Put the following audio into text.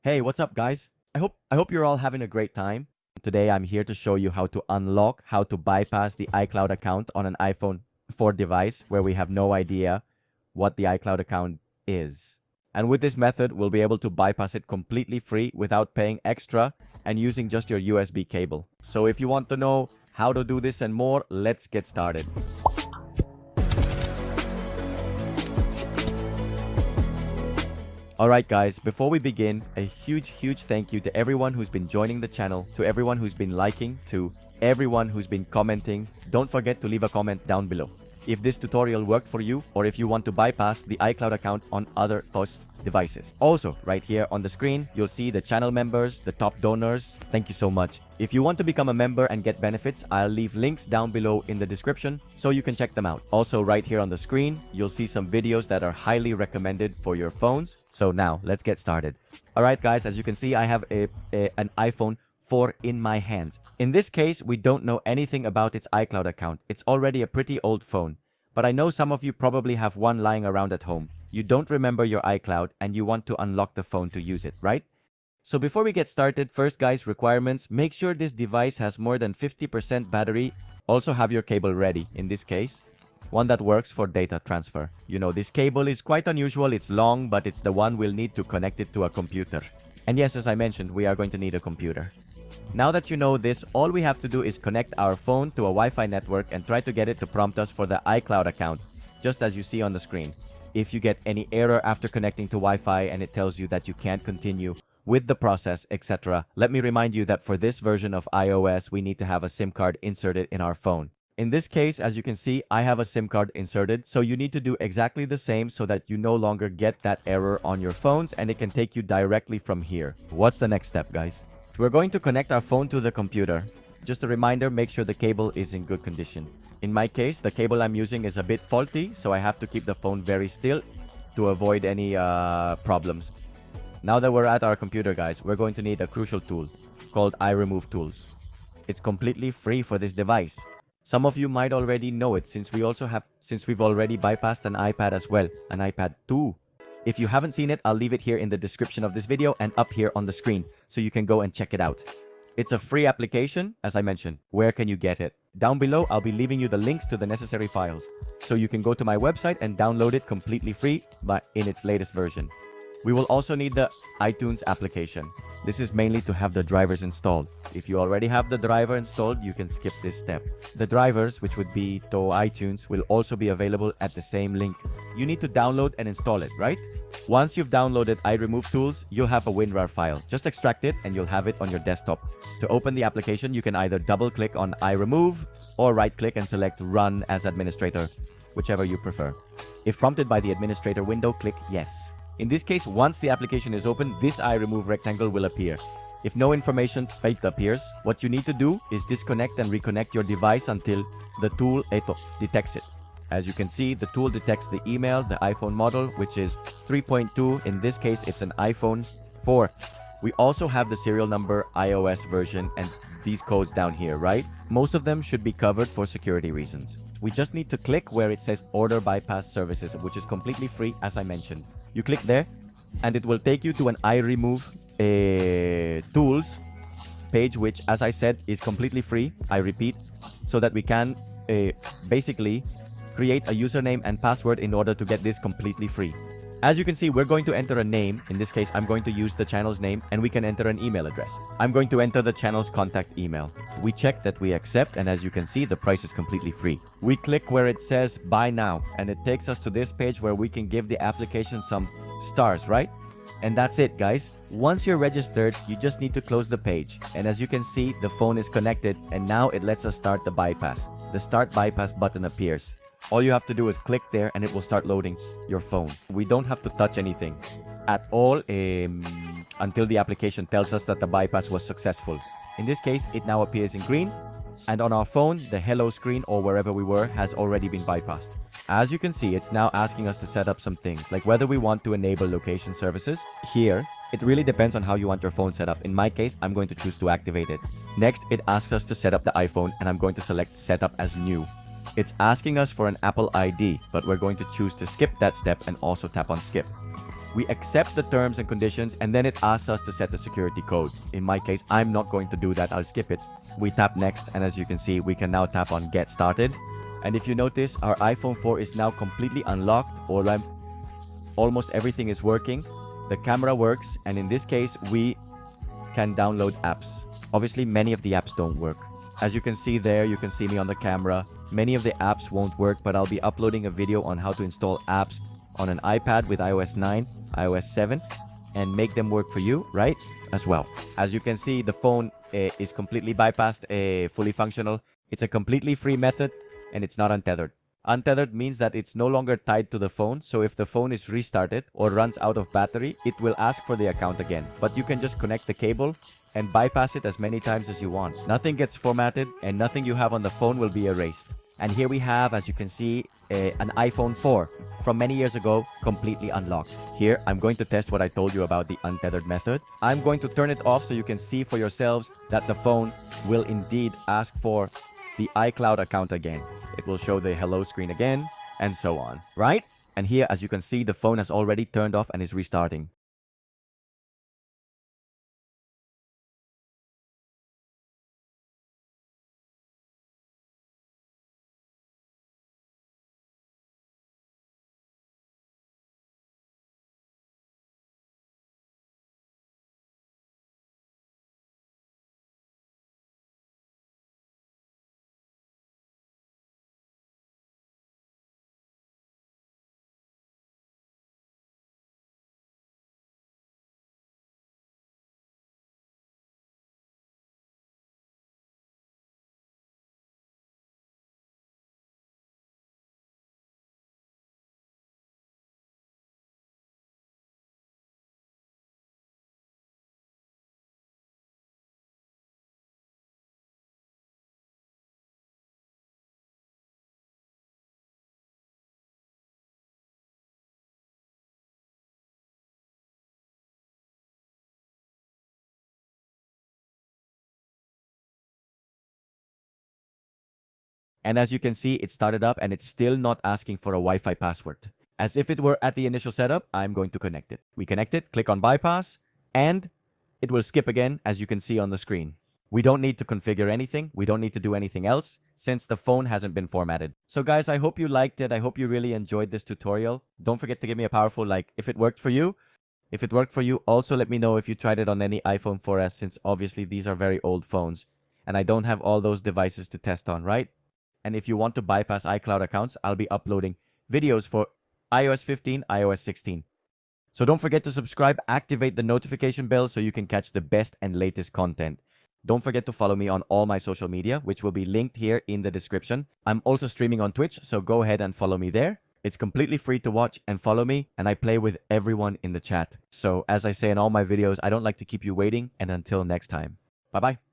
Hey, what's up, guys? I hope you're all having a great time. Today I'm here to show you how to unlock, how to bypass the iCloud account on an iPhone 4 device where we have no idea what the iCloud account is. And with this method, we'll be able to bypass it completely free without paying extra and using just your USB cable. So if you want to know how to do this and more, let's get started. Alright guys, before we begin, a huge thank you to everyone who's been joining the channel, to everyone who's been liking, to everyone who's been commenting. Don't forget to leave a comment down below if this tutorial worked for you or if you want to bypass the iCloud account on other host devices. Also, right here on the screen, you'll see the channel members, the top donors. Thank you so much. If you want to become a member and get benefits, I'll leave links down below in the description so you can check them out. Also, right here on the screen, you'll see some videos that are highly recommended for your phones. So now, let's get started. Alright guys, as you can see, I have an iPhone 4 in my hands. In this case, we don't know anything about its iCloud account. It's already a pretty old phone. But I know some of you probably have one lying around at home. You don't remember your iCloud and you want to unlock the phone to use it, right? So before we get started, first guys, requirements. Make sure this device has more than 50% battery. Also have your cable ready, in this case. One that works for data transfer. You know, this cable is quite unusual. It's long, but it's the one we'll need to connect it to a computer. And yes, as I mentioned, we are going to need a computer. Now that you know this, all we have to do is connect our phone to a Wi-Fi network and try to get it to prompt us for the iCloud account, just as you see on the screen. If you get any error after connecting to Wi-Fi and it tells you that you can't continue with the process, etc., let me remind you that for this version of iOS, we need to have a SIM card inserted in our phone. In this case, as you can see, I have a SIM card inserted, so you need to do exactly the same so that you no longer get that error on your phones and it can take you directly from here. What's the next step, guys? We're going to connect our phone to the computer. Just a reminder, make sure the cable is in good condition. In my case, the cable I'm using is a bit faulty, so I have to keep the phone very still to avoid any problems. Now that we're at our computer, guys, we're going to need a crucial tool called 𝗖𝗢𝗥𝗧𝗔𝗗𝗢𝗥𝗘𝗦. It's completely free for this device. Some of you might already know it since we've already bypassed an iPad as well, an iPad 2. If you haven't seen it, I'll leave it here in the description of this video and up here on the screen so you can go and check it out. It's a free application, as I mentioned. Where can you get it? Down below, I'll be leaving you the links to the necessary files. So you can go to my website and download it completely free, but in its latest version. We will also need the iTunes application. This is mainly to have the drivers installed. If you already have the driver installed, you can skip this step. The drivers, which would be to iTunes, will also be available at the same link. You need to download and install it, right? Once you've downloaded 𝗖𝗢𝗥𝗧𝗔𝗗𝗢𝗥𝗘𝗦, you'll have a WinRAR file. Just extract it and you'll have it on your desktop. To open the application, you can either double-click on 𝗖Remove or right-click and select Run as Administrator, whichever you prefer. If prompted by the administrator window, click Yes. In this case, once the application is open, this 𝗖Remove rectangle will appear. If no information typed appears, what you need to do is disconnect and reconnect your device until the tool detects it. As you can see, the tool detects the email, the iPhone model, which is 3.2. In this case, it's an iPhone 4. We also have the serial number, iOS version, and these codes down here, right? Most of them should be covered for security reasons. We just need to click where it says Order Bypass Services, which is completely free, as I mentioned. You click there, and it will take you to an 𝗖𝗢𝗥𝗧𝗔𝗗𝗢𝗥𝗘𝗦 page, which, as I said, is completely free. I repeat, so that we can basically create a username and password in order to get this completely free. As you can see, we're going to enter a name. In this case, I'm going to use the channel's name, and we can enter an email address. I'm going to enter the channel's contact email. We check that we accept, and as you can see, the price is completely free. We click where it says Buy Now, and it takes us to this page where we can give the application some stars, right? And that's it, guys. Once you're registered, you just need to close the page. And as you can see, the phone is connected, and now it lets us start the bypass. The Start Bypass button appears. All you have to do is click there and it will start loading your phone. We don't have to touch anything at all until the application tells us that the bypass was successful. In this case, it now appears in green, and on our phone, the hello screen or wherever we were has already been bypassed. As you can see, it's now asking us to set up some things, like whether we want to enable location services. Here, it really depends on how you want your phone set up. In my case, I'm going to choose to activate it. Next, it asks us to set up the iPhone, and I'm going to select Setup as New. It's asking us for an Apple ID, but we're going to choose to skip that step and also tap on Skip. We accept the terms and conditions, and then it asks us to set the security code. In my case, I'm not going to do that. I'll skip it. We tap next, and as you can see, we can now tap on get started. And if you notice, our iPhone 4 is now completely unlocked, or almost everything is working. The camera works, and in this case, we can download apps. Obviously, many of the apps don't work. As you can see there, you can see me on the camera. Many of the apps won't work, but I'll be uploading a video on how to install apps on an iPad with iOS 9, iOS 7, and make them work for you, right? As well. As you can see, the phone is completely bypassed, fully functional. It's a completely free method, and it's not untethered. Untethered means that it's no longer tied to the phone, so if the phone is restarted or runs out of battery, it will ask for the account again. But you can just connect the cable and bypass it as many times as you want. Nothing gets formatted, and nothing you have on the phone will be erased. And here we have, as you can see, an iPhone 4 from many years ago, completely unlocked. Here, I'm going to test what I told you about the untethered method. I'm going to turn it off so you can see for yourselves that the phone will indeed ask for the iCloud account again. It will show the hello screen again, and so on, right? And here, as you can see, the phone has already turned off and is restarting. And as you can see, it started up and it's still not asking for a Wi-Fi password. As if it were at the initial setup, I'm going to connect it. We connect it, click on bypass, and it will skip again, as you can see on the screen. We don't need to configure anything. We don't need to do anything else since the phone hasn't been formatted. So guys, I hope you liked it. I hope you really enjoyed this tutorial. Don't forget to give me a powerful like if it worked for you. If it worked for you, also let me know if you tried it on any iPhone 4S, since obviously these are very old phones and I don't have all those devices to test on, right? And if you want to bypass iCloud accounts, I'll be uploading videos for iOS 15, iOS 16. So don't forget to subscribe, activate the notification bell so you can catch the best and latest content. Don't forget to follow me on all my social media, which will be linked here in the description. I'm also streaming on Twitch, so go ahead and follow me there. It's completely free to watch and follow me, and I play with everyone in the chat. So as I say in all my videos, I don't like to keep you waiting, and until next time. Bye-bye.